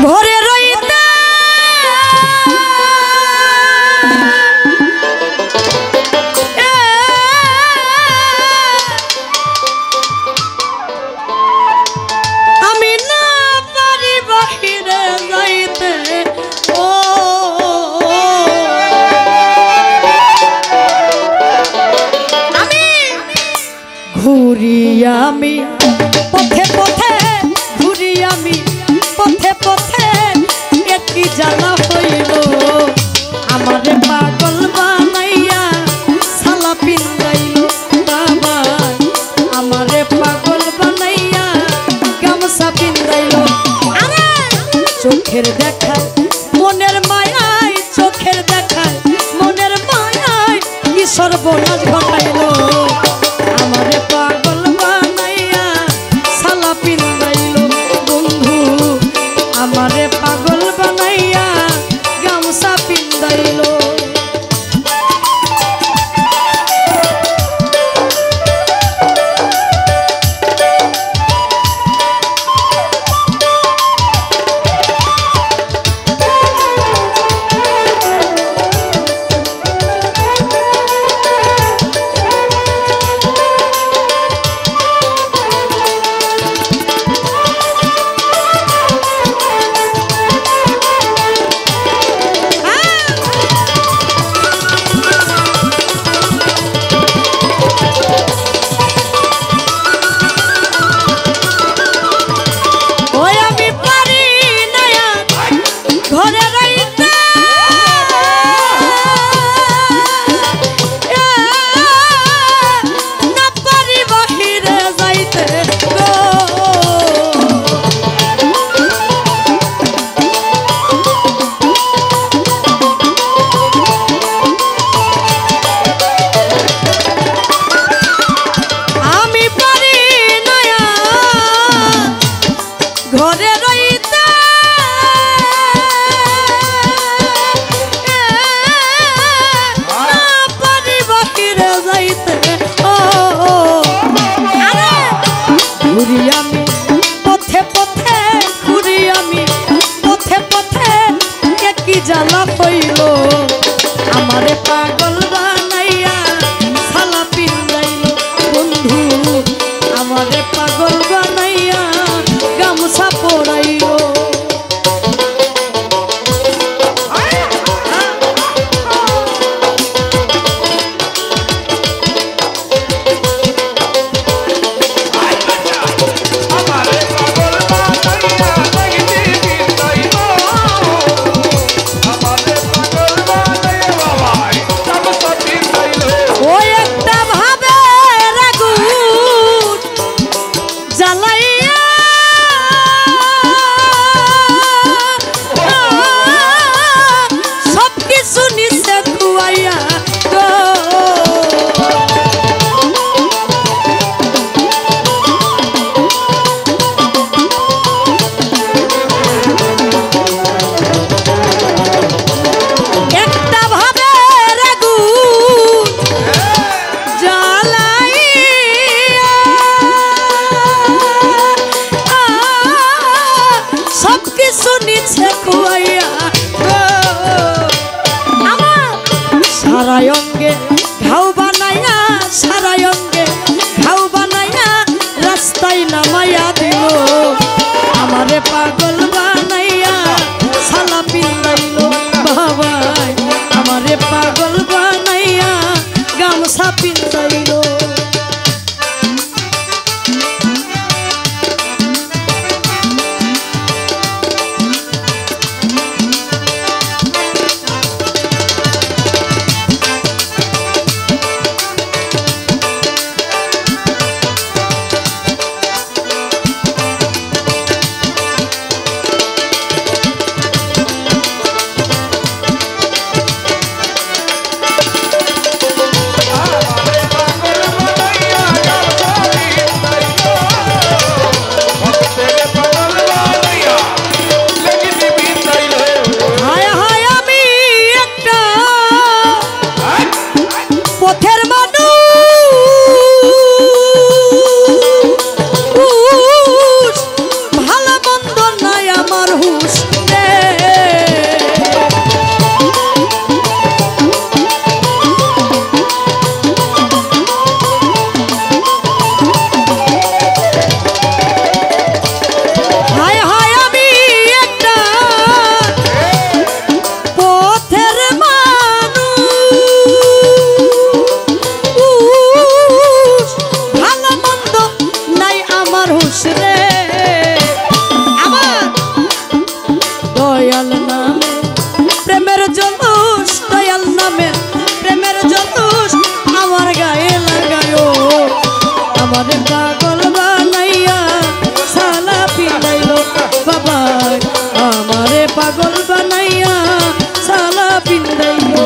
ঘরে রইতে আমি না পারি বাহিরে যাইতে ও আমি ঘুরি আমি পথে পথে ঘুরি আমি পথে পথে একই জ্বালা হইল আমারে পাগল বানাইয়া সালা পিন্দাইল বাবা আমারে পাগল বানাইয়া গামছা পিন্দাইল আরে চোখের দেখায় মনের মায়ায় চোখের দেখায় মনের মায়ায় কি সর্বনাশ ঘটাইল আমারে পাগল বানাইয়া সালা পিন্দাইল বন্ধু আমারে পাগল বানাইয়া গামছা পিন্দাইল জ্বালা হইল আমারে পাগল বানাইয়া সালা পিন্দাইল বন্ধু আমারে পাগল বানাইয়া গামছা পরাইল সারায়ঙ্গে ঘাও বানাইয়া সারায়ঙ্গে ঘাও বানাইয়া রাস্তায় নামাইয়া দিল আমারে পাগল বানাইয়া সালা পিন্দাইল বাবাই আমারে পাগল বানাইয়া গামছা পিন্দাইল আমার হুসরে আমার দয়াল নামে প্রেমের জলুস দয়াল নামে প্রেমের জলুস আমার গায়ে লাগায়ো আমার পাগল বানাইয়া সালা পিলাইলো বাবা আমারে পাগল বানাইয়া সালা পিলাইলো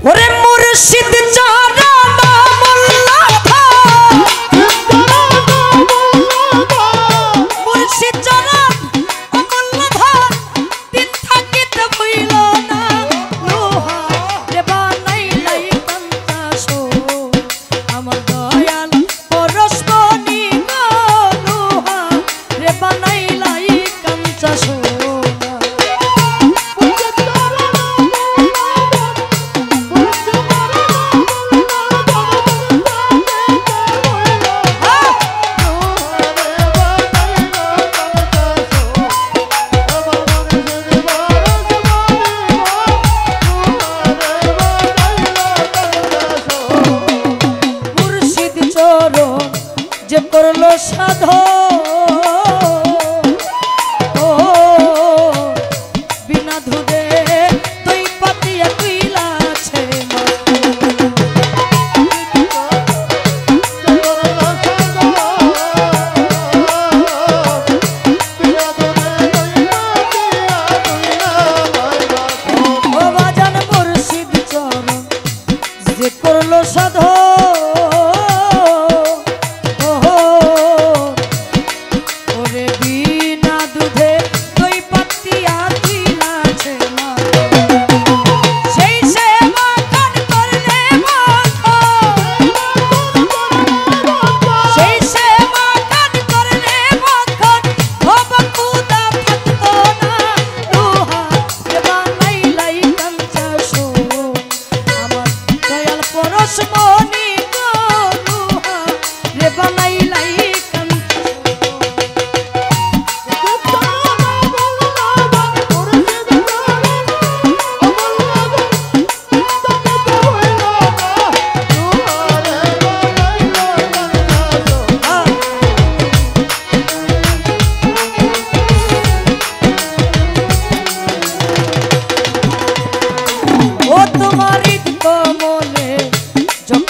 ওরে মুর্শিদ চারা মুর্শিদ চারা অমূল্যধন দিন থাকিতে ভুইল না লোহা রে বানাইলাই কান্তাসো আমার দয়াল পরশমণি গো লোহা রে বানাইলাই কান্তাসো যে করলো সাধো বিনা ধুদে তুই পাতিয়া তুইলাছে ও বাজান মুর্শিদ চরণ যে করলো সাধো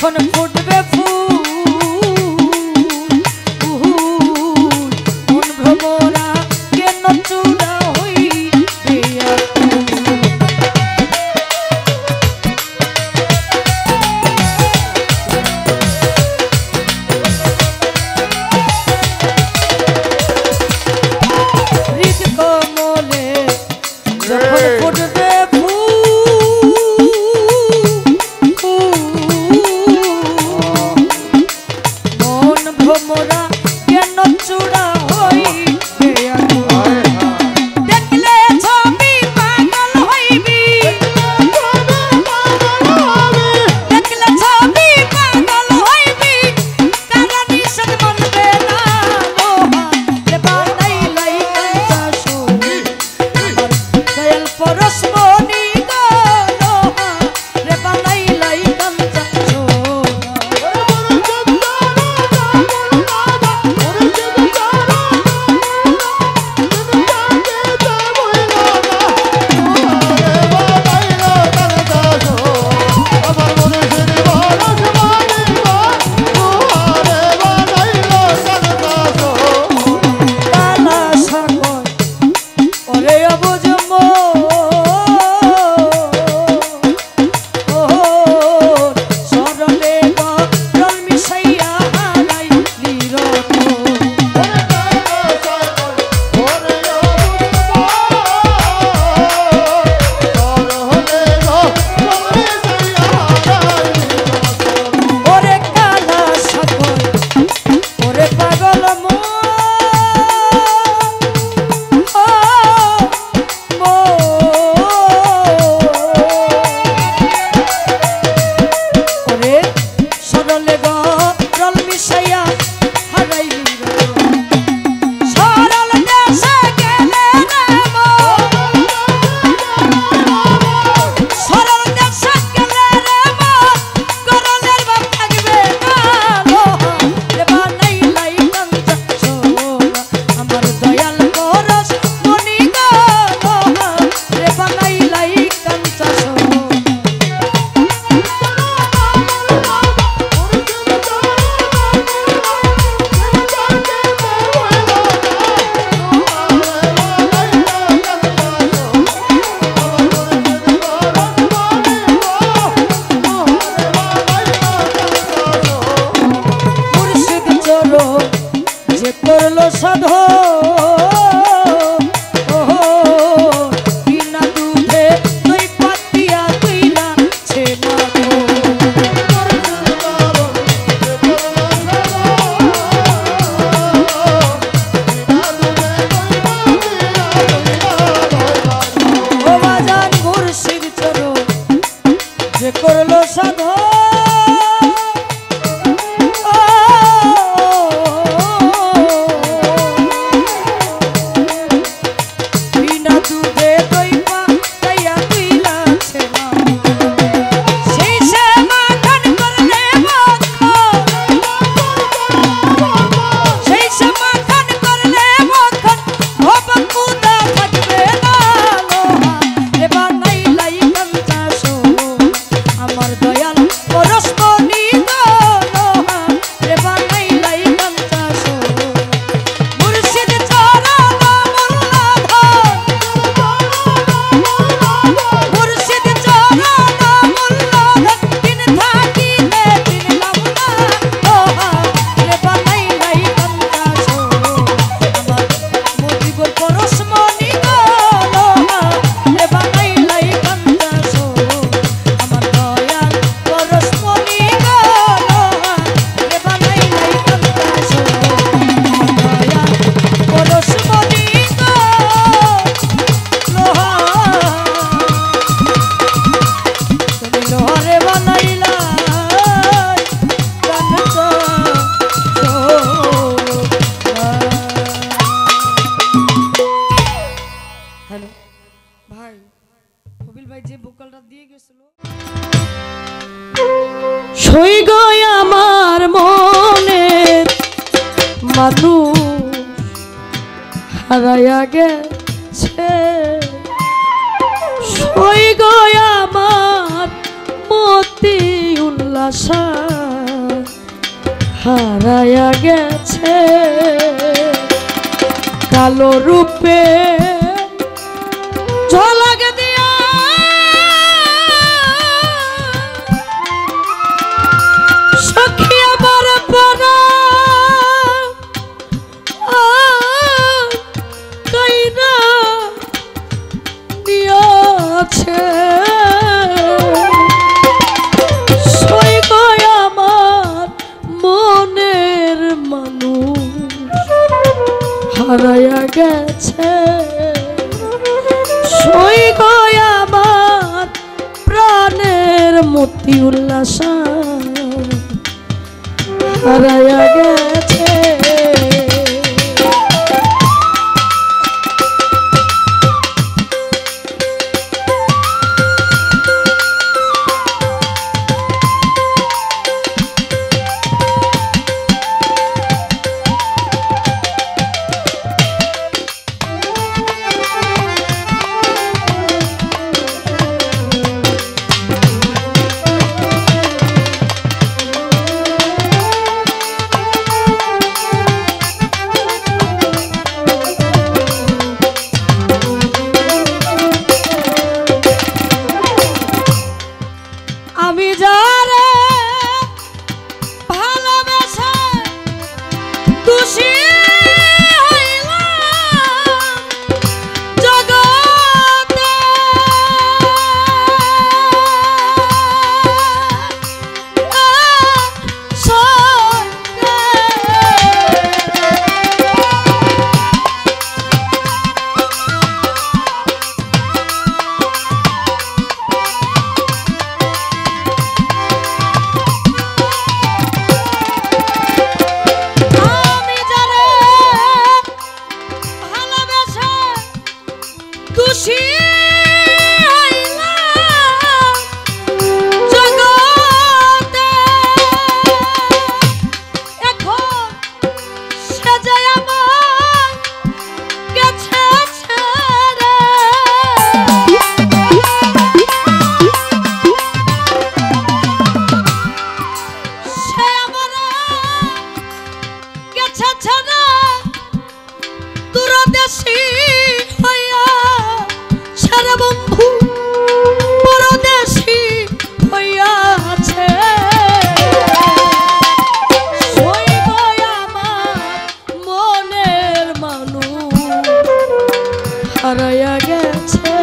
যখন ফুটবে ফুল ভ্রমরা কেন চূড়া হইবে হৃদ কমলে যখন ফুটবে হারায়া গেছে সই গো আমার মতি উল্লাস হারায়া গেছে কালো রূপে ঝলক দিয়া সখী আমার পরা কাইনা নিয়াছে সই গো আমার মনের মানুষ হারায়া গেছে সই গো আমার প্রাণের মতি উল্লাস হারায়া গেছে আমি যারে ভালোবেসে খুশি হইলাম জগতে খুশি হইলাম জগতে এখন সে যে আমার গেছে ছেড়ে সে আমার গেছে ছেড়ে দূরদেশী হইয়া সারা বন্ধু পরদেশী হইয়াছে সই গো আমার মনের মানুষ হারায়া গেছে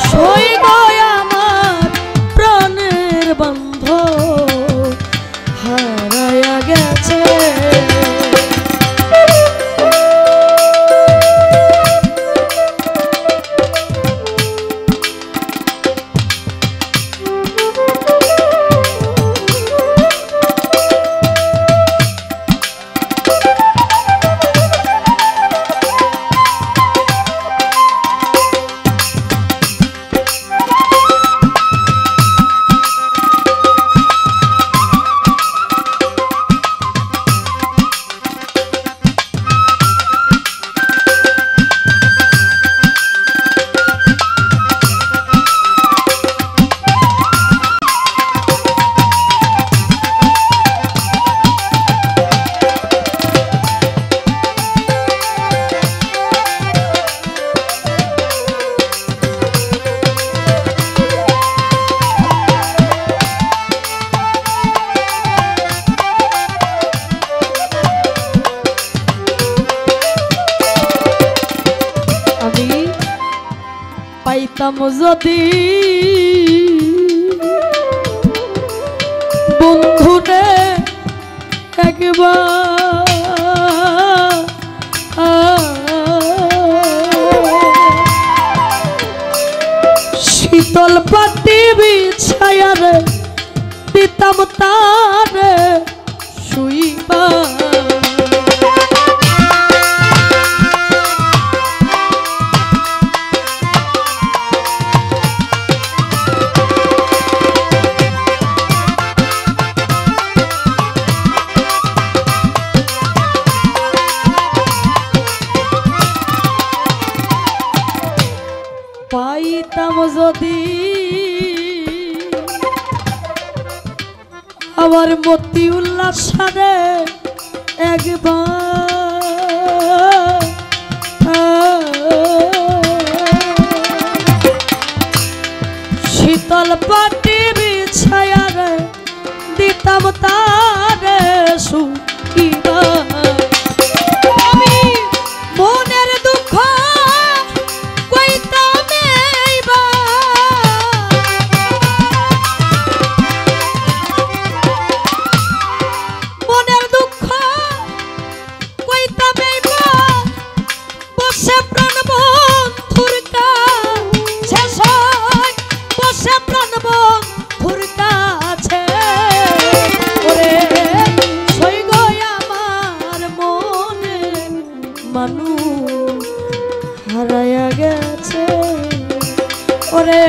সই গো আমার প্রাণের বন্ধু হারায়া গেছে পাইতাম যদি বন্ধুরে একবার শীতল পাটি বিছায়ারে দিতাম তারে শুইবা আমার মতি উল্লাসারে একবার শীতল পাটি বিছায়া রে দিতাম তারে সুখিবা আমি মনের দুঃখ কইতাম মনের দুঃখ কইতাম বসে প্রাণ বন্ধুর কাছে বসে প্রাণ বন্ধুর কাছে ওরে সই গো আমার মনে মানুষ হারায়া গেছে ওরে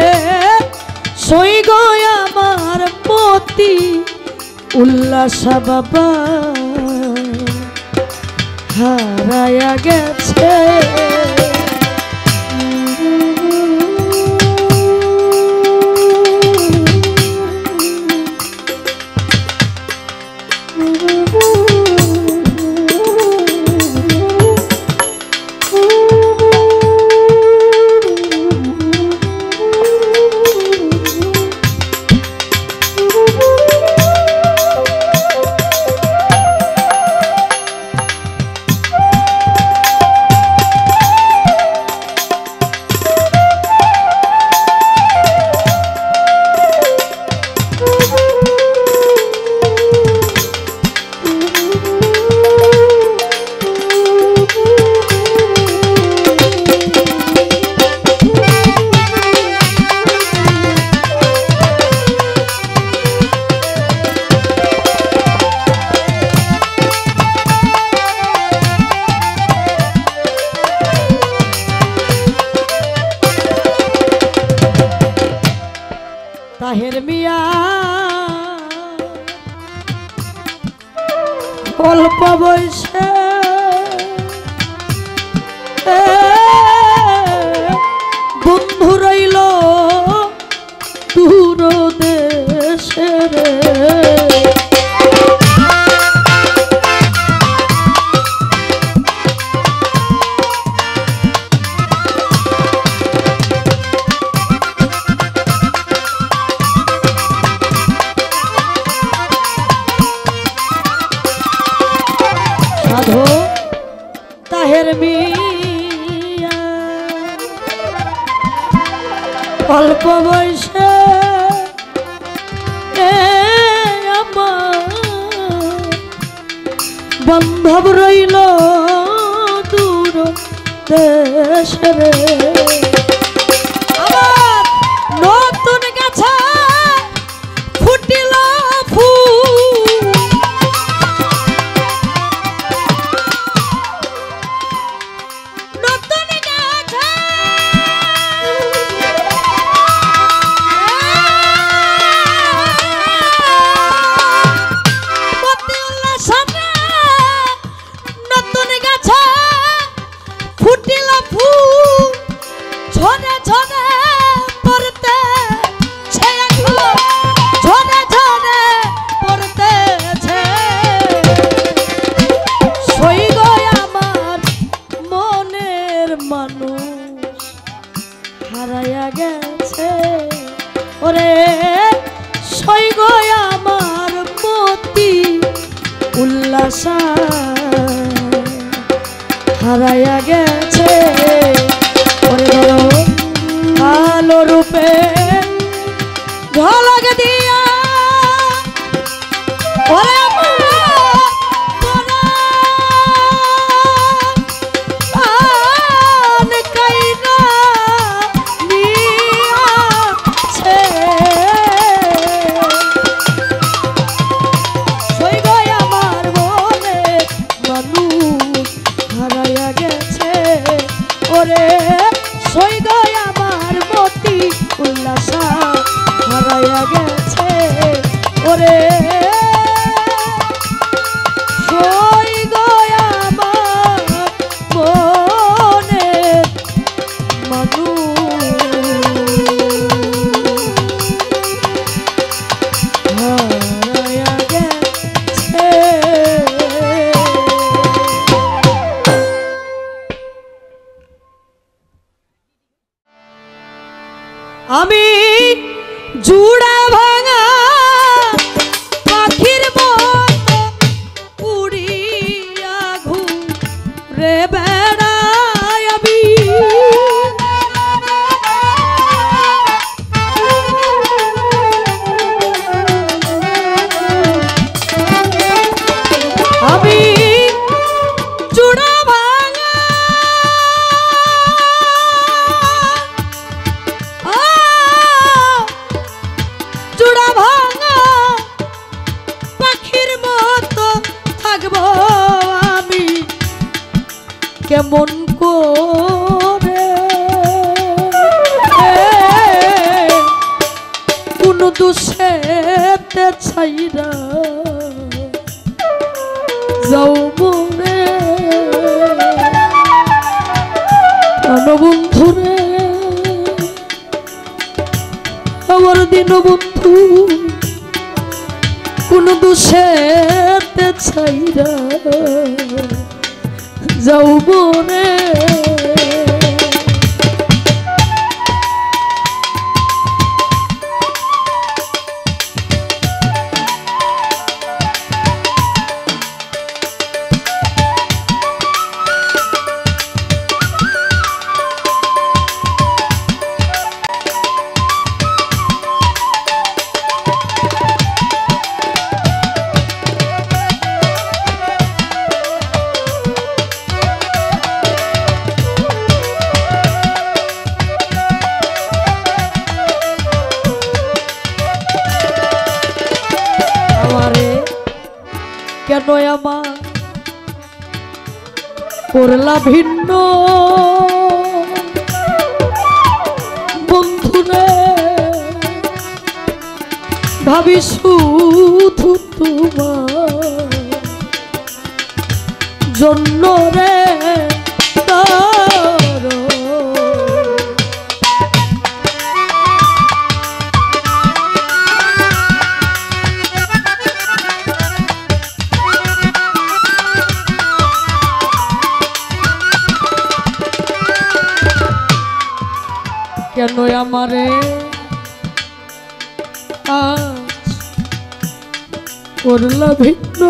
সই গো আমার মতি উল্লাসা বাবা হারায়া গেছে তাহের মিয়া অল্প বয়সে বন্ধু রইল দূর দেশে রে তাহের মিয়া অল্প বয়সে আমার বান্ধব রইল দূর দেশে রে আমার নতুন গাছা ফুটিল ফুল হারায়া গেছে ওরে সই গো আমার মতি উল্লাসা হারায়া গেছে ওরে আলো রূপে ঝলক দিয়া ওরে সই গো আমার মতি উল্লাসা হারায়া গেছে ওরে কেমন করে কোন দোষেতে ছাইরা যাও মনে প্রাণবন্ধুরে আমার দীনবন্ধু কোন দোষেতে ছাইরা যাও মনে কেন আমার করলা ভিন্ন বন্ধুরে ভাবি শুধু তোমার জন্য রে কেন আমারে আজ করলা ভিন্ন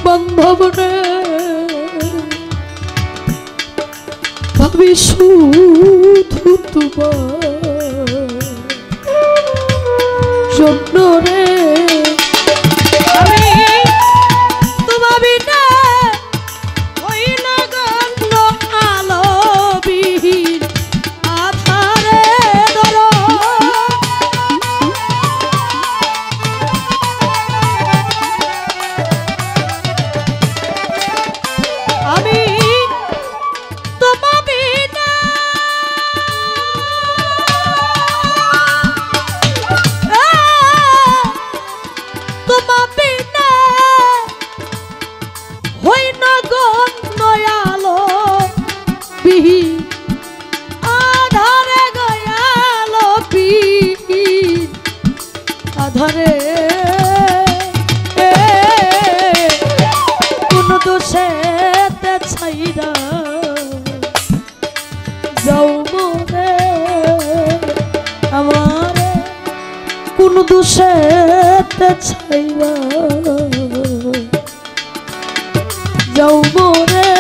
বান্ধবনে ভাবি শুধু তোমার জন্য রে আধারে কোন দোষেতে ছাইরা যাও মনে আমার কোন দোষেতে ছাইরা যাও মনে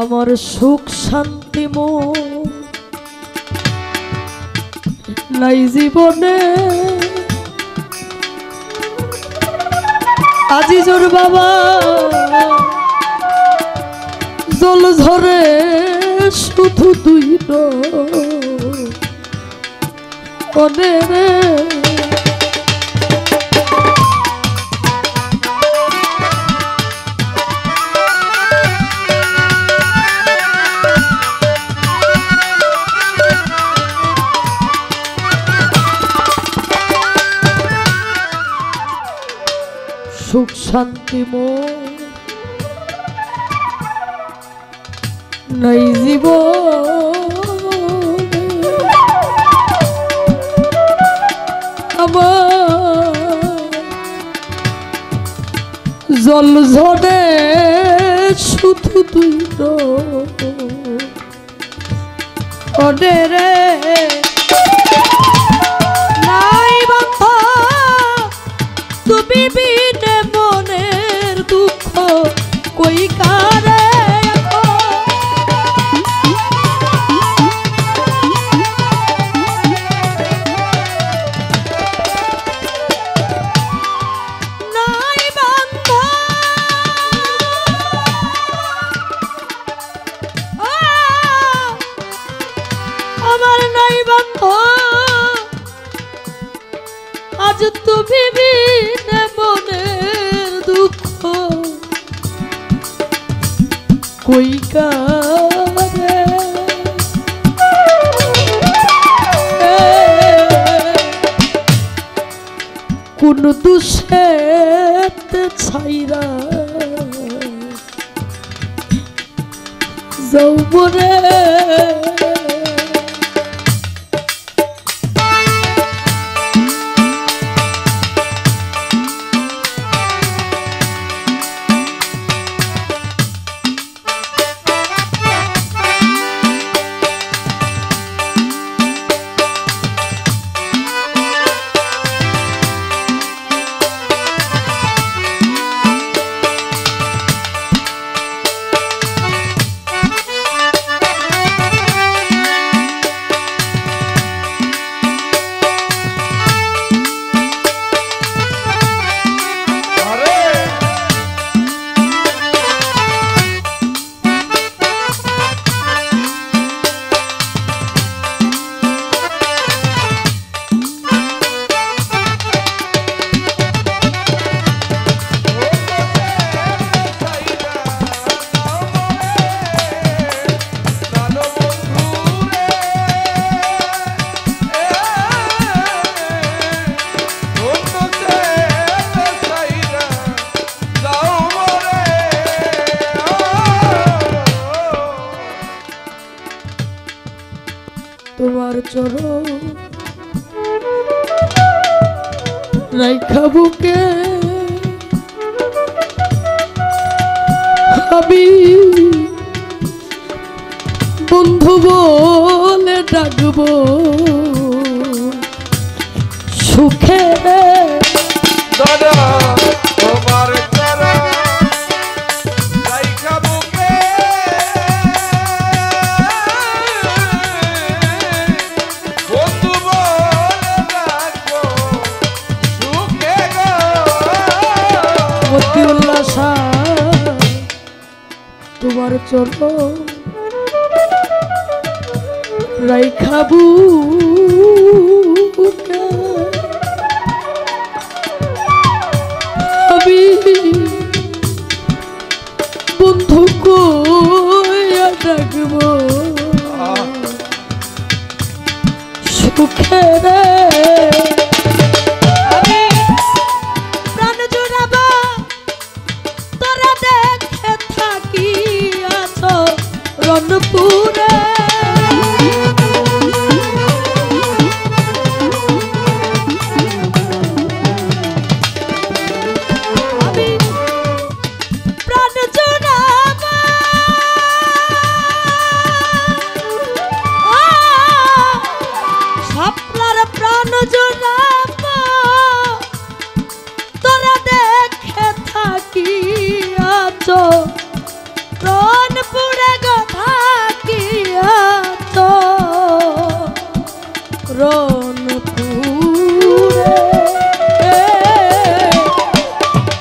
আমার সুখ শান্তি মন নাই জীবনে আজিজুর বাবা জল ঝরে শুধু দুই ননে রে সুখ শান্তি মন নাই জীবনে আমার জল ঝরে শুধু তুই ওরে রে নাই বান্ধা তুমি বিনে মনের দুঃখ কই কারে আজ তুমি বিনে মনের দুঃখ কই কারে কোন দুষেতে ছাইরা যাও মরে তোমার চরণ রাইখা বুকে আমি বন্ধু বলে ডাকবো সুখে দাদা তোমার চরণ রাইখা বুকে বন্ধু বলে ডাকবো সুখে গো মতিউল্লাহ শাহ তোমার চরণ রাইখা বুকে আমি বন্ধু কইয়া ডাকবো সুখে রে আমি প্রাণ জুড়াবো তোরা দেখে থাকি আছো রণপুরে রণপুরে গথাকিয়া তো রণপুরে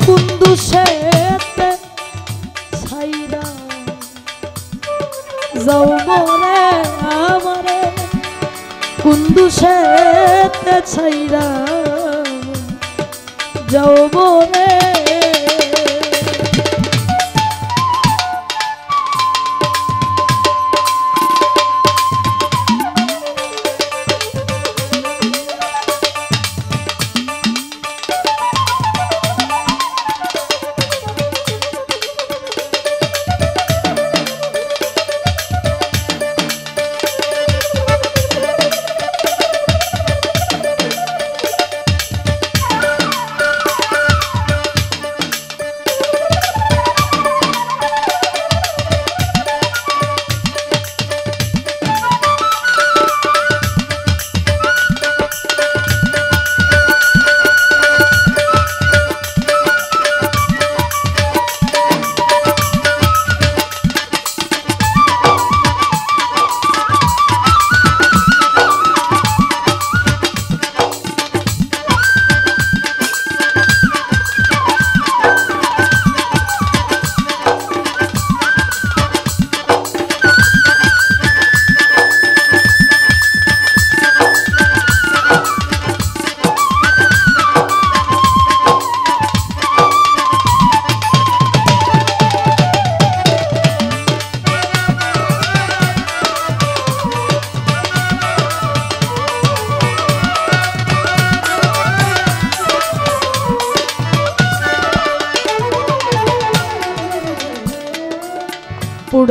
কুন্দুসেতে ছাইরা যাও মরে আমারে কুন্দুসেতে ছাইরা যাও মরে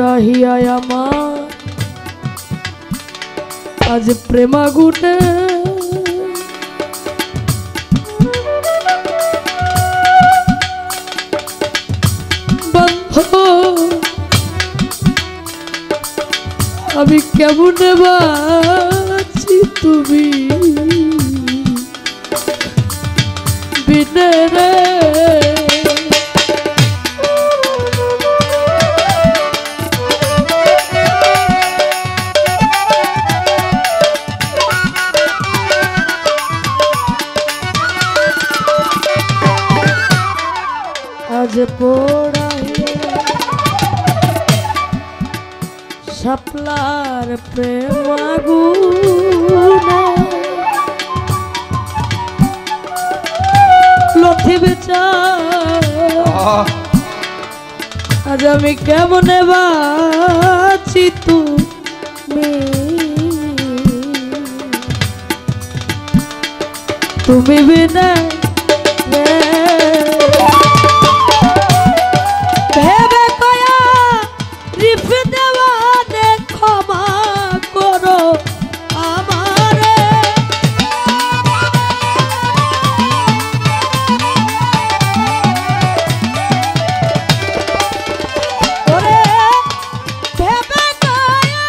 পোড়াহিয়া আমার আজ প্রেমাগুনে বন্ধ আমি কেমনে বাঁচি তুমি বিনে রে আজ পোড়াইয়া শাপলার প্রেমাগুনে লথি বিচার আজ আমি কেমনে বাঁচি তুমি বিনা ভেবে কয়া রিফ দেওয়ানে ক্ষমা করো আমারে ওরে ভেবে কয়া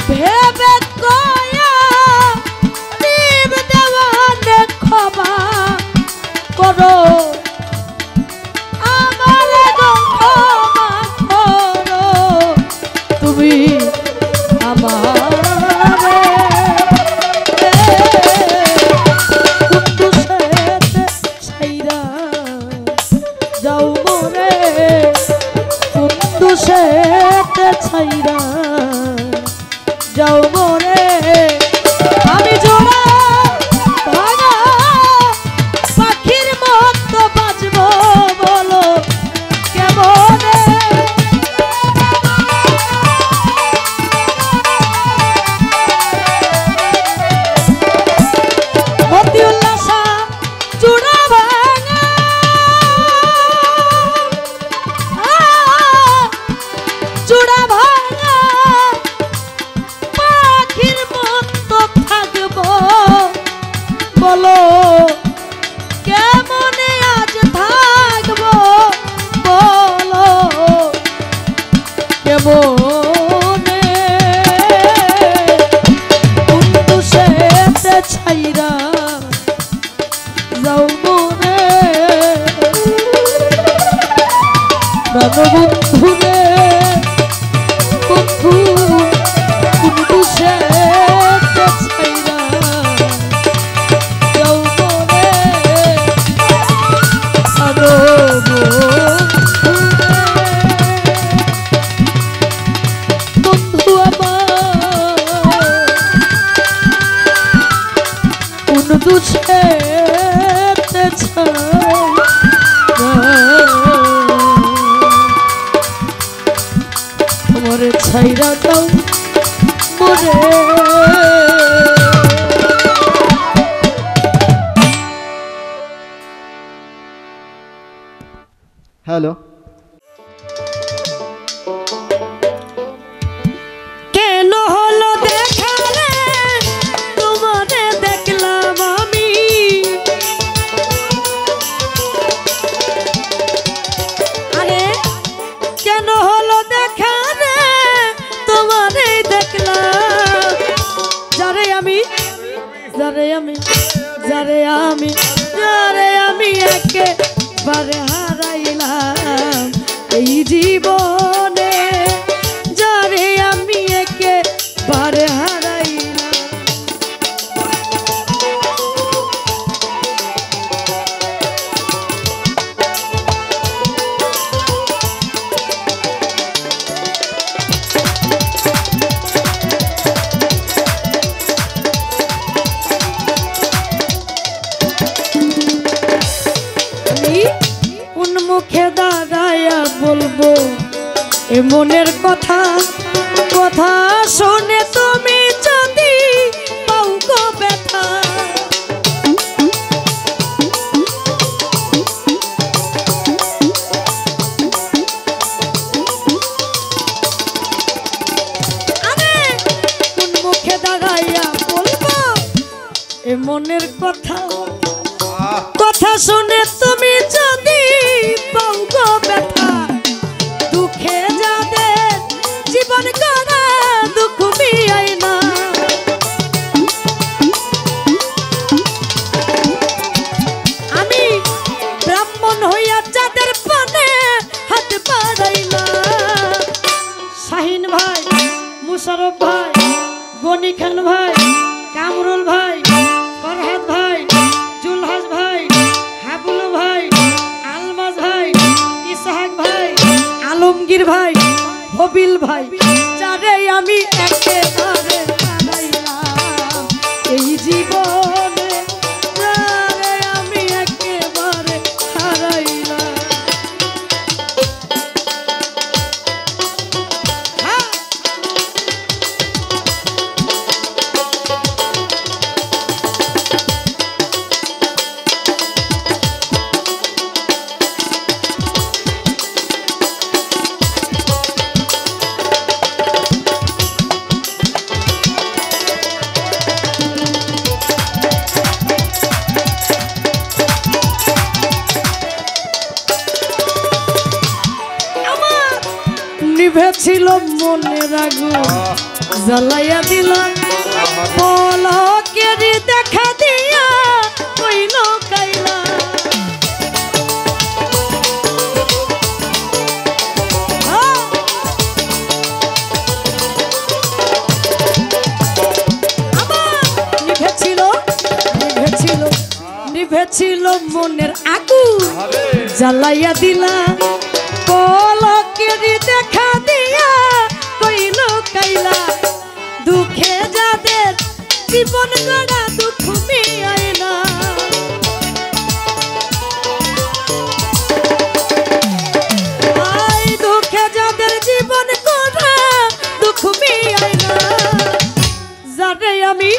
ভেবে কয়া রিফ দেওয়ানে ক্ষমা করো আমারে গো ক্ষমা করো তুমি আমারে কুদ্দুসেতে ছাইরা যাও মোরে কুদ্দুসেতে ছাইরা যাও মোরে আমি জোড়া ভাঙা পাখির মতো বাজবো বলো কেমনে মতিউল্লাহ শাহ জোড়া ভাঙা জোড়া ভাঙা পাখির মতো থাকবো বলো কেমনে আজ থাকবো বলো কেমনে কুদ্দুসেতে ছাইরা যাও মোরে প্রাণবন্ধু রে বন্ধু কুদ্দুসেতে ছাইরা যাও মোরে আরো বন্ধু আমার কুদ্দুসেতে ছাইরা মোরে ছাইরা যাও মোরে হ্যালো কেন হলো দেখা রে তোমারে দেখলাম আমি আরে কেন হলো দেখা রে তোমারে দেখলাম যারে আমি যারে আমি যারে আমি যারে আমি একেবারে হারাইলাম এই জীবনে যারে আমি একেবারে হারাইলাম মুখে দাঁড়ায়া বলবো এ মনের কথা কথা শুনে তুমি যদি পাও গো ব্যথা এ মনের কথা কথা শুনে তুমি যদি পাও গো ব্যথা দুঃখে যাদের জীবন করা দুঃখ মিয়াই না আমি ব্রাহ্মণ হইয়া যাদের পানে হাত বাড়াই না শাহিন ভাই মুশারফ ভাই গনি খান ভাই কামরুল ভাই ফরহাদ ভাই জুলহাস ভাই হাবুল ভাই আলমাজ ভাই ইসহাক ভাই আলমগীর ভাই হবিল ভাই যারে আমি একেবারে হারাইলাম এই জীবনে যারে আমি একেবারে হারাইলাম নিভেছিল মনের আগুন জ্বালাইয়া দিলাম পলকের দেখা দিয়া কইল কাইলা নিভেছিল মনের আগুন জ্বালাইয়া দিলা পলকের দেখা দিয়া কইল কাইলা দুঃখে যাদের জীবন গড়া দুঃখ মিয়াই না দুঃখে যাদের জীবন গড়া দুঃখ মিয়াই না যারে আমি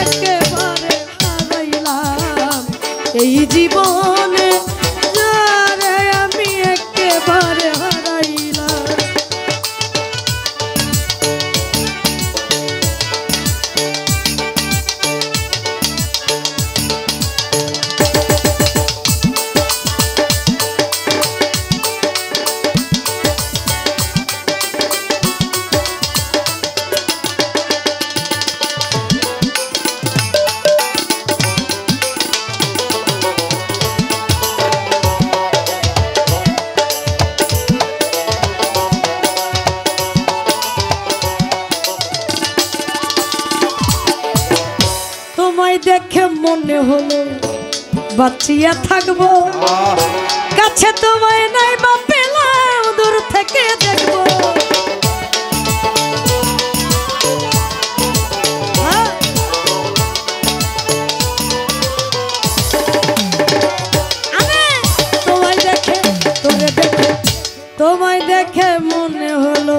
একেবারে হারাইলাম এই জীবনে যারে আমি একেবারে হারাইলাম দেখে মনে হলো বাঁচিয়া থাকবো কাছে তোমায় নাই বা পেলাম দূর থেকে দেখবো তোমায় দেখে মনে হলো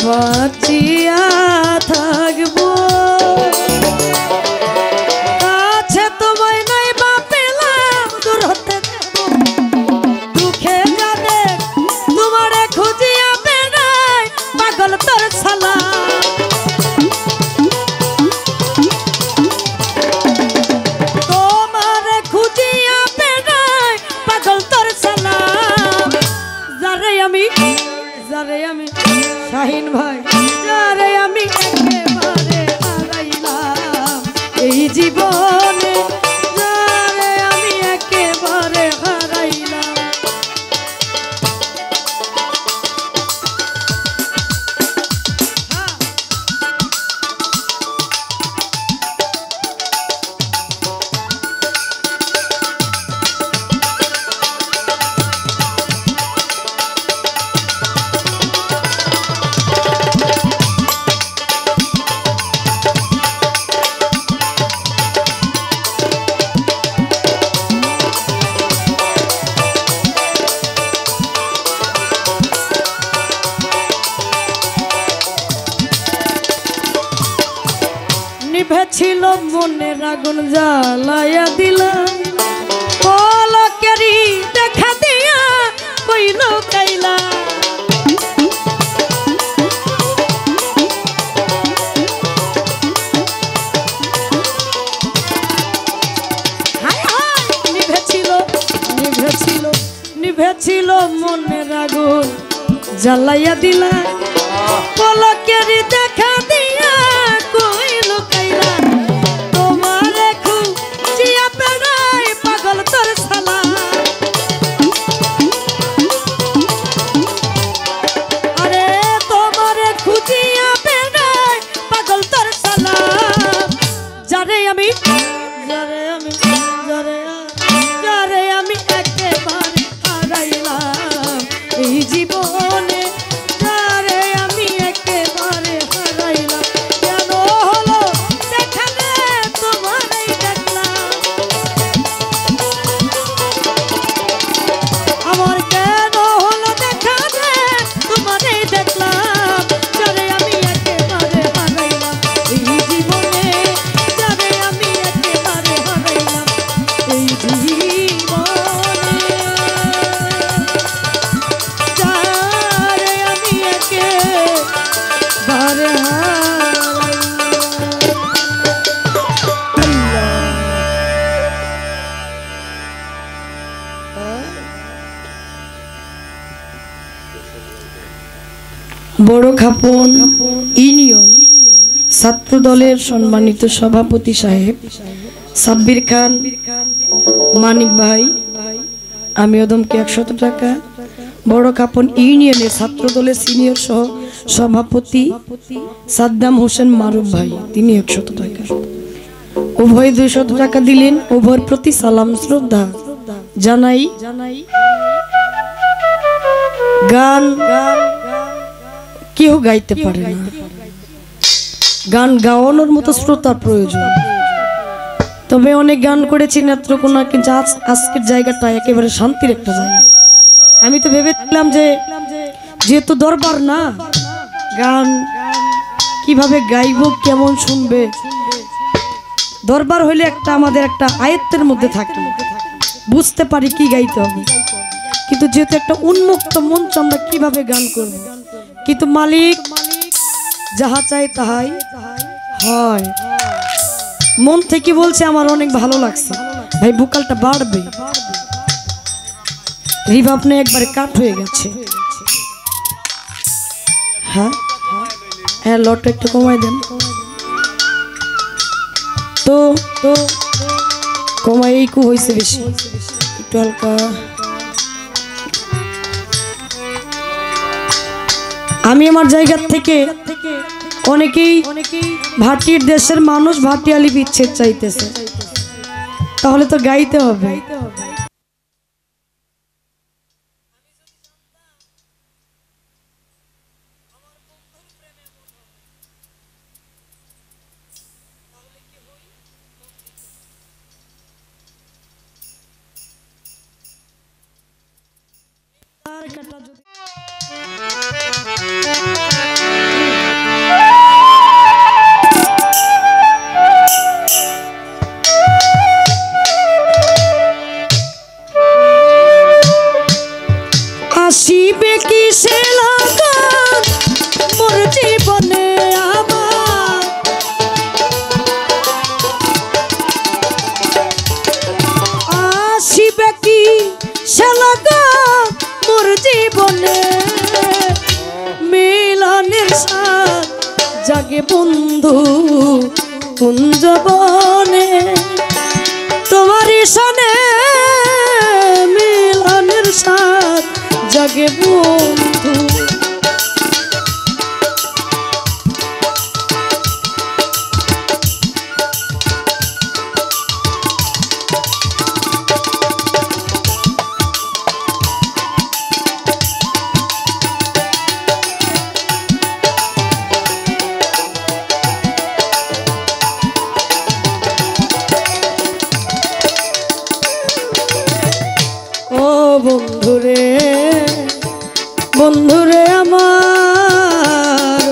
বাঁচিয়া থাকবো শাহিন ভাই যারে আমি একেবারে হারাইলাম এই জীবনে যারে আমি একেবারে হারাইলাম নিভেছিল মনের আগুন জ্বালাইয়া দিলাম পলকেরই দেখা দিয়া কইল কাইলা আগুন জ্বালাইয়া দিলা পলকের দেখা দিয়া কই লুকাইলা তোমারে খুঁজিয়া বেড়াই পাগল তোর শালা আরে তোমারে খুঁজিয়া বেড়াই পাগল তোর শালা যারে আমি একেবারে হারাইলাম এই জীবনে যারে আমি একেবারে হারাইলাম কেন হলো দেখালে তোমারই দেখলাম আমার কেন হলো দেখালে তোমারই দেখলাম যারে আমি একেবারে হারাইলাম এই জীবনে যারে আমি একেবারে হারাইলাম এই জীবনে যারে আমি একেবারে বড় খাপন ইউনিয়ন ছাত্র দলের সম্মানিত সভাপতি সাহেব সাব্বির খান মানিক ভাই আমি ওদমকে 100 টাকা বড় খাপন ইউনিয়নের ছাত্র দলের সিনিয়র সহ সভাপতি সাদ্দাম হোসেন মারুফ ভাই তিনি 100 টাকা উভয় 200 টাকা দিলেন উভয়ের প্রতি সালাম শ্রদ্ধা জানাই গান কেউ গাইতে পারে না গান গাওয়ানোর মতো শ্রোতার প্রয়োজন তবে অনেক গান করেছি নেত্রকোনা কিন্তু আজকের জায়গাটা একেবারে শান্তির একটা জায়গা আমি তো ভেবেছিলাম যে যেহেতু দরবার না গান কিভাবে গাইবো কেমন শুনবে দরবার হইলে একটা আমাদের একটা আয়ত্তের মধ্যে থাকে বুঝতে পারি কি গাইতে হবে কিন্তু যেহেতু একটা উন্মুক্ত মঞ্চ আমরা কিভাবে গান করব কিন্তু মালিক যাহা চাই তাহাই হয় মন থেকে বলছে আমার অনেক ভালো লাগছে ভাই ভোকালটা বাড়বে রিভাব নে একবারে কাট হয়ে গেছে হ্যাঁ হ্যাঁ লট একটু কমাই দেন তো কমাই একটু হয়েছে বেশি একটু হালকা আমি আমার জায়গা থেকে অনেকেই ভাটির দেশের মানুষ ভাটিয়ালি বিচ্ছেদ চাইতেছে তাহলে তো গাইতে হবে আসিবে কি সে লগন মোর জীবনে আমার আসিবে কি সে লগন মোর জীবনে মিলনের সাথ জাগে বন্ধু কুঞ্জবনে তোমারই সনে মিলনের সাথ জাগে বন্ধু বন্ধুরে বন্ধুরে আমার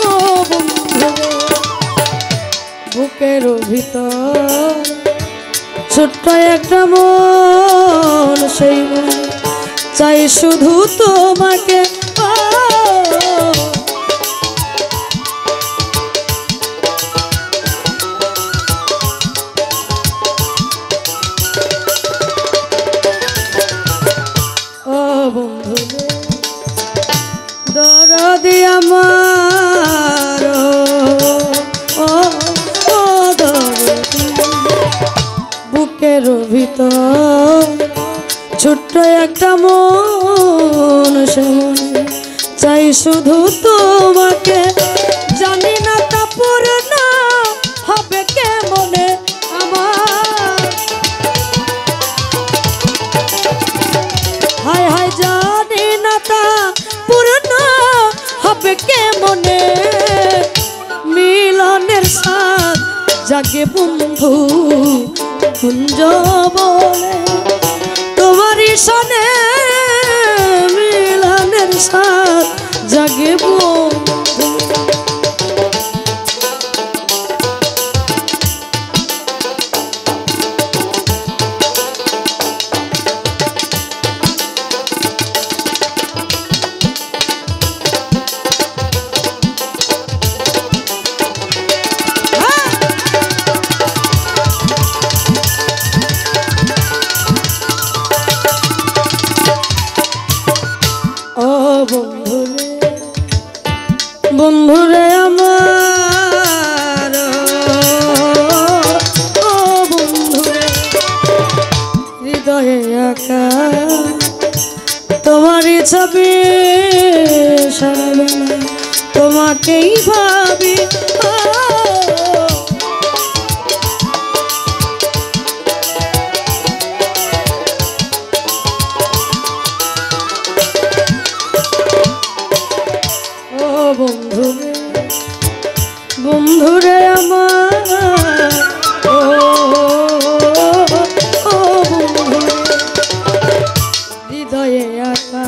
ও বন্ধুরে বুকের ভিতর ছোট্ট একটা মন সেই চাই শুধু তোমাকে শুধু তোমাকে, জানি না তা পূর্ণ হবে কেমনে আমার। হায় হায় জানি না তা পূর্ণ হবে কেমনে, মিলনের সাথ জাগে বন্ধু কুঞ্জ বলে, তোমারই সনে মিলনের সাথ জাগে বন্ধু। বন্ধুরে আমার, ও বন্ধুরে হৃদয়ে আঁকা তোমারই ছবি, সারা বেলা তোমাকেই ভাবি। বন্ধুরে বন্ধুরে আমার, ও বন্ধুরে হৃদয়ে আঁকা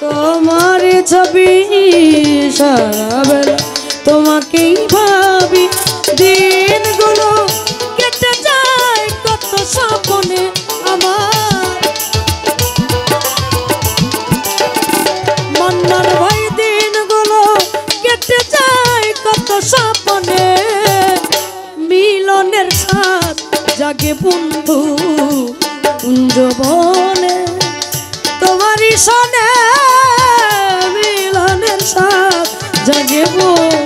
তোমার ছবি, সারা বেলা তোমাকেই ভাবি। দিনগুলো কেটে যায় কত স্বপ্নে আমার, মন্নার ভাই দিনগুলো কেটে যায় কত স্বপ্নে, মিলনের সাথ জাগে বন্ধু কুঞ্জ বনে, তোমারই সনে মিলনের সাথ জাগে বন্ধু।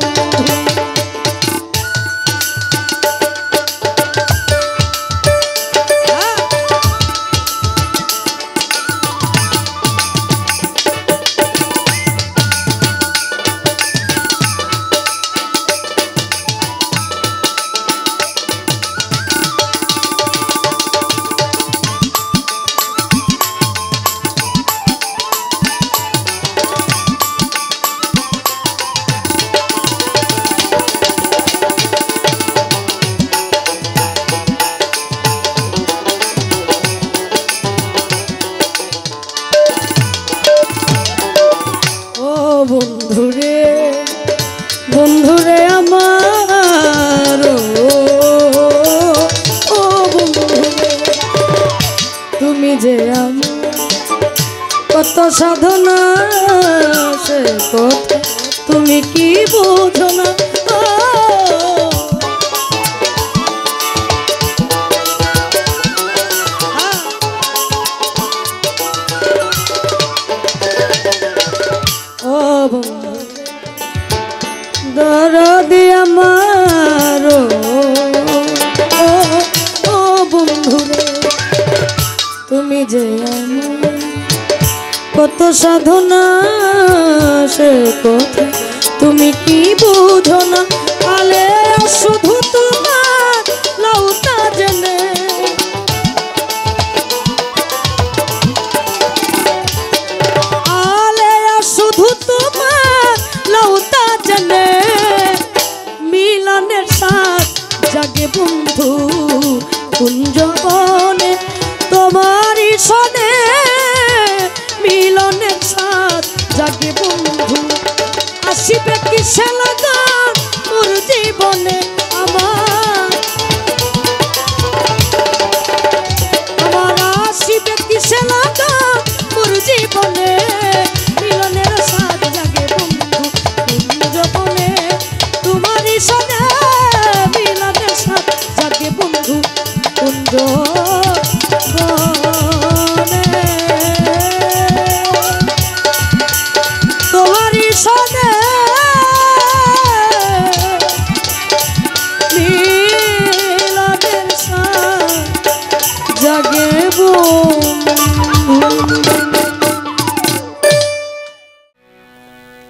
বন্ধুরে বন্ধুরে আমার, ও বন্ধুরে তুমি যে আমার কত সাধনা, সে কথা তুমি কি বোঝো না। দরদি আমার, ও বন্ধুরে তুমি যে আমার কত সাধনা, সে কথা তুমি কি বুঝো না। আলে শুধু তোমার লৌতা জেনে, আলে শুধু তোমার লৌতা জেনে, মিলনের সাথ জাগে বন্ধু কুঞ্জ বনে, তোমারই সনে মিলনের সাথ জাগে বন্ধু। আসিবে কিসে লাগান মোর জীবনে আমার, আমার আসিবে কিসে লাগান মোর জীবনে, মিলনের সাথ জাগে বন্ধু কুঞ্জ বনে, তোমারই সনে মিলনের সাথ জাগে বন্ধু কুঞ্জ বনে, তোমারই সনে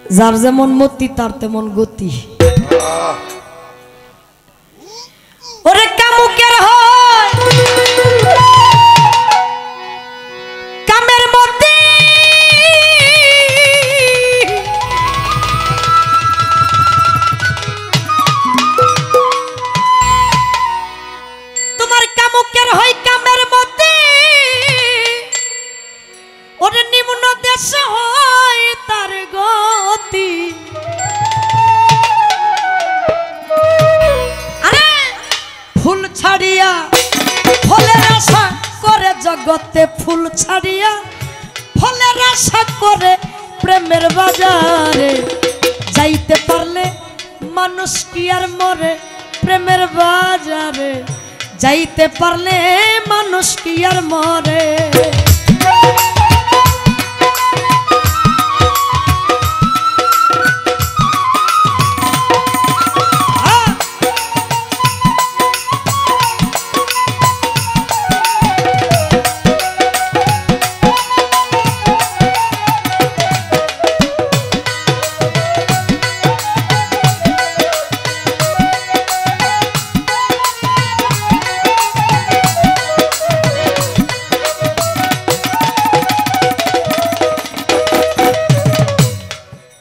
যার যেমন মতি তার তেমন গতি। ওরে কামুকের হয় কামের মধ্যে তোমার কামুকের হয় কামের মধ্যে ওরে নিম্ন দেশ হয় তার গতি। আরে ফুল ছাড়িয়া ফলের আশা করে জগতে ফুল ছাড়িয়া ফলের আশা করে প্রেমের বাজারে যাইতে পারলে মানুষ কি আর মরে প্রেমের বাজারে যাইতে পারলে মানুষ কি আর মরে।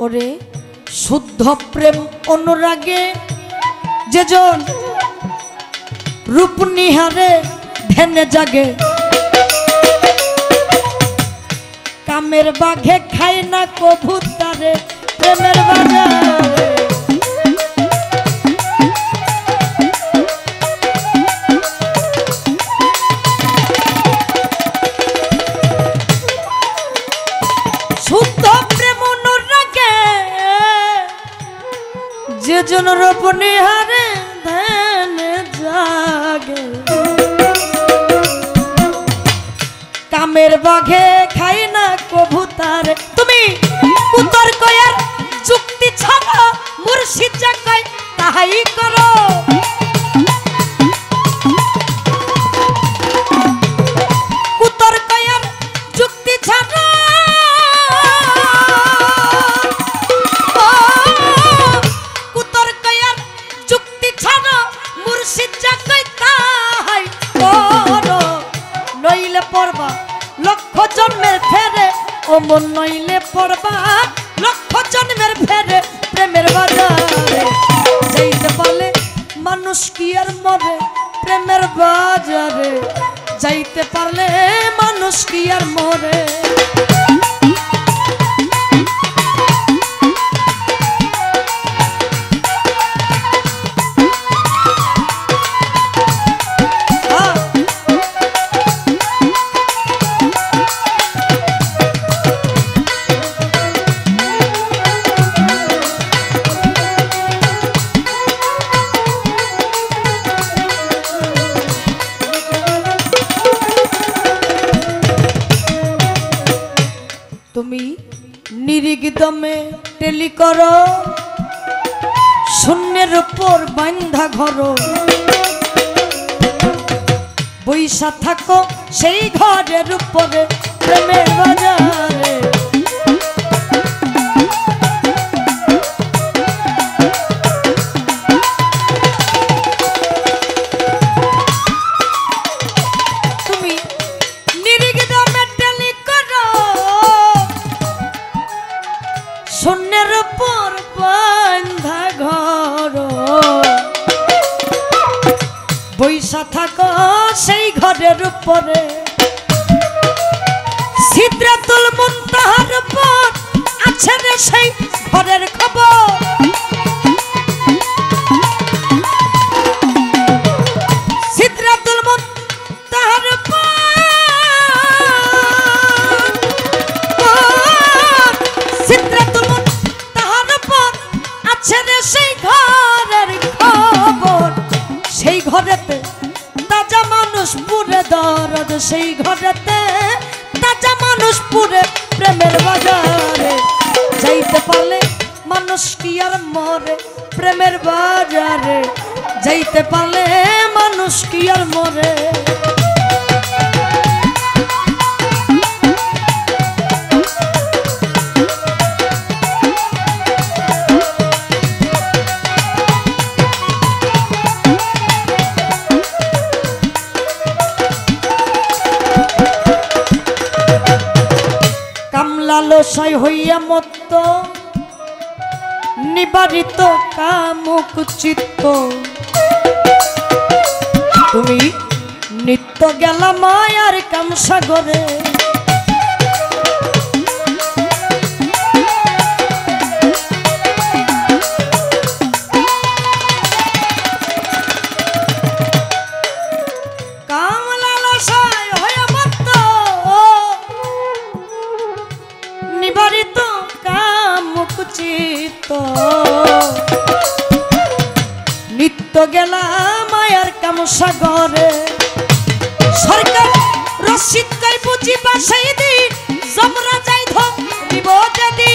ওরে শুদ্ধ প্রেম অনুরাগে যেজন রূপ নিহারে ধ্যানে জাগে কামের বাঘে খায় না কবুতরে প্রেমের বাজারে। শুদ্ধ প্রেম অনুরাগে যেজন রূপ নিহারে ধ্যানে জাগে কামের বাঘে খাই না কবুতরে। তুমি কুতর কয়ার যুক্তি ছাড়া মুর্শিদ যা কয় তাহাই করো। কুতর কয়ার যুক্তি ছাড়া কুতর কয়ার যুক্তি ছাড়া মুর্শিদ যা কয় তাহাই করো। নইলে পড়বা লক্ষ জন্মের ফেরে ও মন নইলে পড়বা লক্ষ জন্মের ফেরে প্রেমের বাজারে যাইতে পারলে মানুষ কি আর মরে প্রেমের বাজারে যাইতে পারলে মানুষ কি আর মরে। তুমি নিরিগ দমে টেলি করো শূন্যের উপর বান্ধা ঘর বৈশা থাকো সেই ঘরের উপরে প্রেমের বাজারে। তুমি নিরিগ দমে টেলি করো শূন্যের উপর বান্ধা ঘর বৈশা থাকো সেই ঘরের উপরে সিদরাতুল মুনতাহার উপর আছে রে সেই ঘরের খবর। সিদরাতুল মুনতাহার উপর সিদরাতুল মুনতাহার উপর আছে রে সেই ঘরের খবর। সেই ঘরেতে তাজা মানুষ পুরে দরদ সেই ঘরেতে তাজা মানুষ পুরে প্রেমের বাজারে যাইতে পারলে মানুষ কি আর মরে প্রেমের বাজারে যাইতে পারলে মানুষ কি আর মরে। মত্ত নিবারিত কামুক চিত্ত তুমি নিত্য গেলা মায়ার কাম সাগরে নিবারিত কামুক চিত্ত নিত্য গেলা মায়ার কাম সাগরে সরকার রশিদ কই বুঝি বাসাই দি জমরা যাই ধম দিব যদি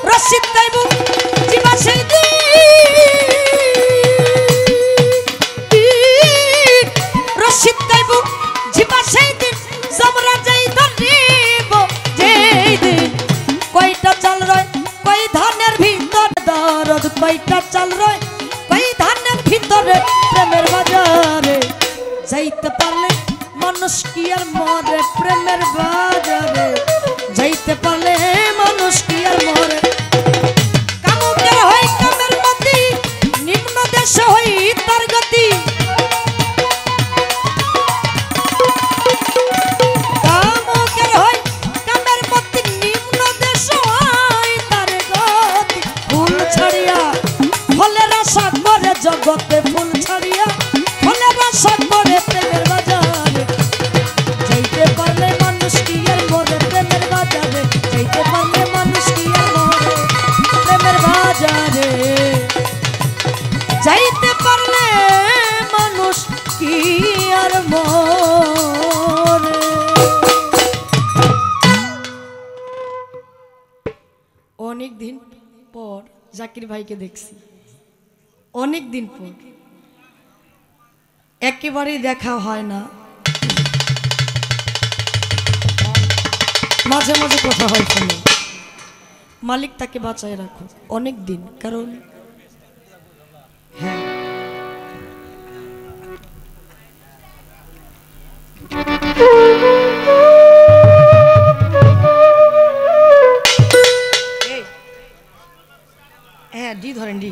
রশিদ কই বুঝি বাসাই দি রশিদ কই বুঝি বাসাই দি জমরা যাই ধরিব যেই দিন কয়টা চাল রয় কই ধানের ভিতর দরদ কয়টা চাল রয় কই ধানের ভিতরে প্রেমের বাজারে যাইতে পারলে মানুষ কি আর মরে প্রেমের বাজারে যাইতে পারলে মানুষ কি আর মরে কামুকের হয় কামের মতি নিম্ন দেশ হই তার গতি কামুকের হয় কামের মতি নিম্ন দেশ হয় তার গতি ফুল ছাড়িয়া ফলের আশা করে জগতে ফুল ছাড়িয়া ফলের আশা করে প্রেমের বাজারে যাইতে পারলে মানুষ কি আর মরে প্রেমের বাজারে যাইতে পারলে মানুষ কি আর মরে প্রেমের বাজারে যাইতে পারলে মানুষ কি আর মরে অনেক দিন পর জাকির ভাইকে দেখছি অনেক দিন পর একেবারেই দেখা হয় না মাঝে মাঝে কথা হয় ফোনে মালিক তাকে বাঁচায় রাখো অনেক দিন কারণ হ্যাঁ হ্যাঁ ডি ধরেন ডি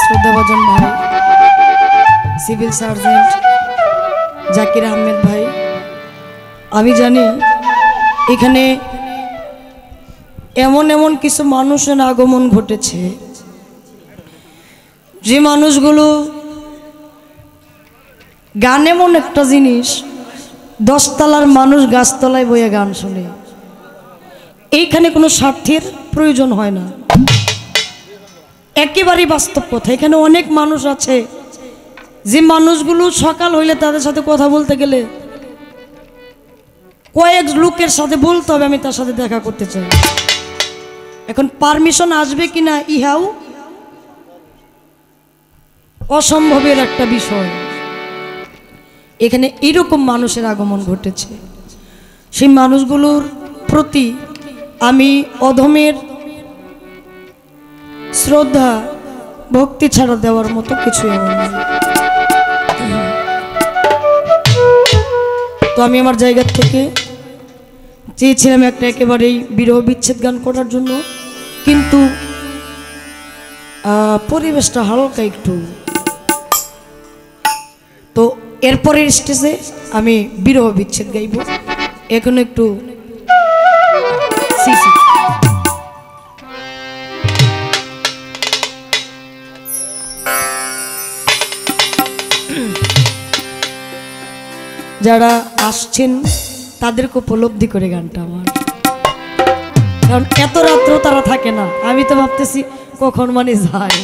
শ্রদ্ধাভাজন ভাই সিভিল সার্জেন্ট জাকির আহমেদ ভাই আমি জানি এখানে এমন এমন কিছু মানুষের আগমন ঘটেছে যে মানুষগুলো গান এমন একটা জিনিস 10 তলার মানুষ গাছতলায় বইয়ে গান শুনে এইখানে কোনো স্বার্থের প্রয়োজন হয় না একেবারেই বাস্তব কথা এখানে অনেক মানুষ আছে যে মানুষগুলো সকাল হইলে তাদের সাথে কথা বলতে গেলে কয়েক লোকের সাথে বলতে হবে আমি তার সাথে দেখা করতে চাই এখন পারমিশন আসবে কিনা ইহাও অসম্ভবের একটা বিষয় এখানে এরকম মানুষের আগমন ঘটেছে সেই মানুষগুলোর প্রতি আমি অধমের শ্রদ্ধা ভক্তি ছাড়া দেওয়ার মতো কিছু এমন নেই তো আমি আমার জায়গা থেকে চেয়েছিলাম একটা একেবারেই বিরহ বিচ্ছেদ গান করার জন্য কিন্তু পরিবেশটা হালকা একটু তো এরপরের স্টেজে আমি বিরহ বিচ্ছেদ গাইব এখন একটু সিসি যারা আসছেন তাদেরকে উপলব্ধি করে গানটা আমার কারণ এত রাত্র তারা থাকে না আমি তো ভাবতেছি কখন মানে যায়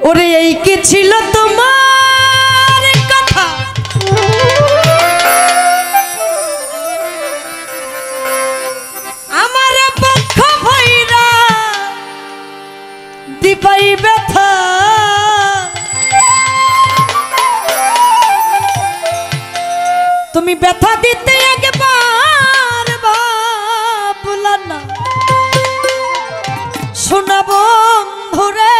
ওরে এই কি ছিল তোমার কথা আমার পক্ষ ভৈরা দিপাই ব্যথা তুমি ব্যথা দিতে একবার ভাবলা না শোনা বন্ধুরে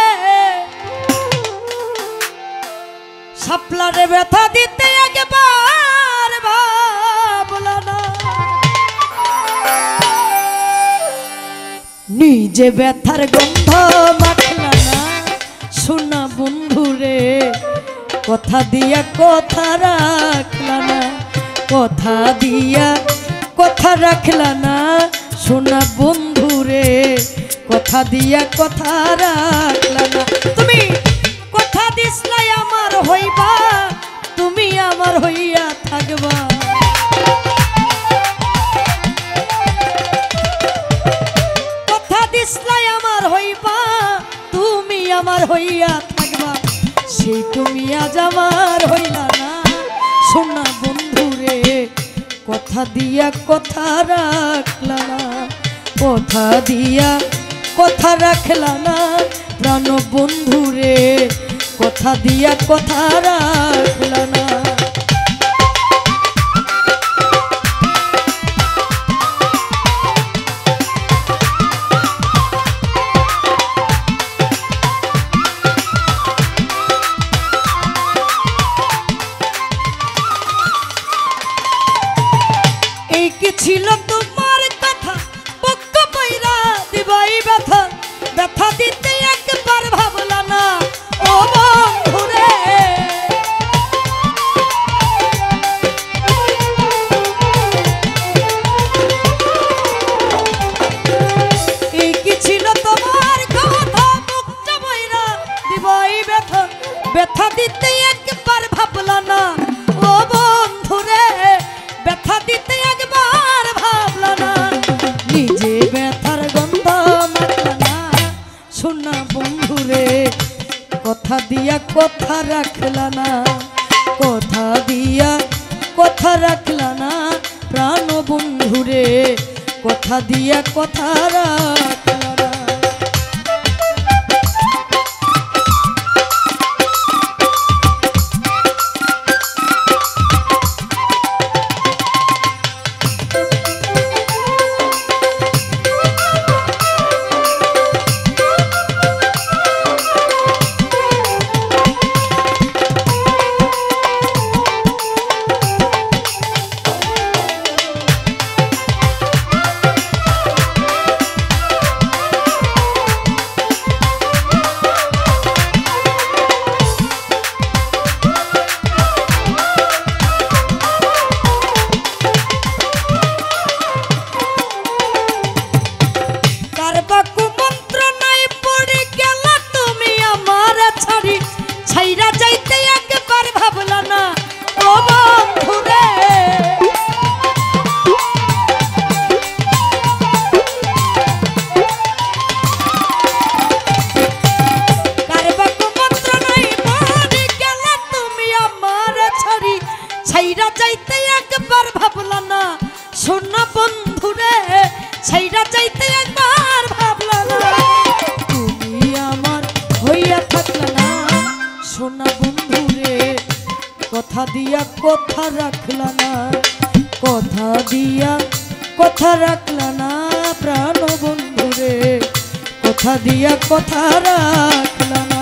সাপলারে ব্যথা দিতে একবার ভাবলা না নিজে ব্যথার গন্ধ মাখলা না শোনা বন্ধুরে কথা দিয়া কথা রাখলা না কথা দিয়া কথা রাখলা না শোনা বন্ধুরে কথা দিয়া কথা রাখলা না তুমি কথা দিসলাই আমার হইবা তুমি আমার হইয়া থাকবা কথা দিসলাই আমার হইবা তুমি আমার হইয়া থাকবা সেই তুমি আজ আমার হইলা না শোনা বন্ধুরে কথা দিয়া কথা রাখলা না কথা দিয়া কথা রাখলা না প্রাণ বন্ধুরে কথা দিয়া কথা রাখলা না এই কি ছিল তোমার কথা পক্ষ পয়রা দিবাই ব্যথা ব্যথা দিতে একবার ভাবলা না ও বন্ধুরে এই কি ছিল তোমার কথা পক্ষ পয়রা দিবাই ব্যথা ব্যথা দিতে একবার ভাবলা না ও বন্ধুরে ব্যথা দিতে একবার ভাবলা না নিজে ব্যথার গন্ধ মাখলা না শোনা বন্ধুরে কথা দিয়া কথা রাখলা না কথা দিয়া কথা রাখলা না প্রাণ বন্ধুরে কথা দিয়া কথা রাখলা না ছাইরা যাইতে একবার ভাবলা না ও বন্ধুরে কার বাকু মন্ত্র নাই পড়ে গেলা তুমি আমার ছাড়ি ছাইরা যাইতে একবার ভাবলা না শোনা বন্ধুরে ছাইরা যাইতে একবার ভাবলা না তুমি আমার হইয়া থাকলা না শোনা বন্ধুরে কথা দিয়া কথা রাখলা না কথা দিয়া কথা রাখলা না প্রাণ বন্ধুরে কথা দিয়া কথা রাখলা না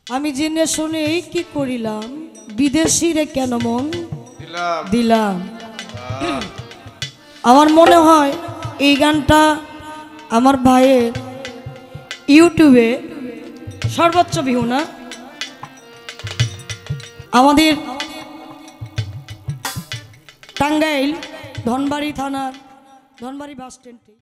আমি জেনে শুনে কি করিলাম বিদেশিরে কেন মন দিলাম আমার মনে হয় এই গানটা আমার ভাইয়ের ইউটিউবে সর্বোচ্চ ভিউ না আমাদের টাঙ্গাইল ধনবাড়ি থানার ধনবাড়ি বাস স্ট্যান্ড।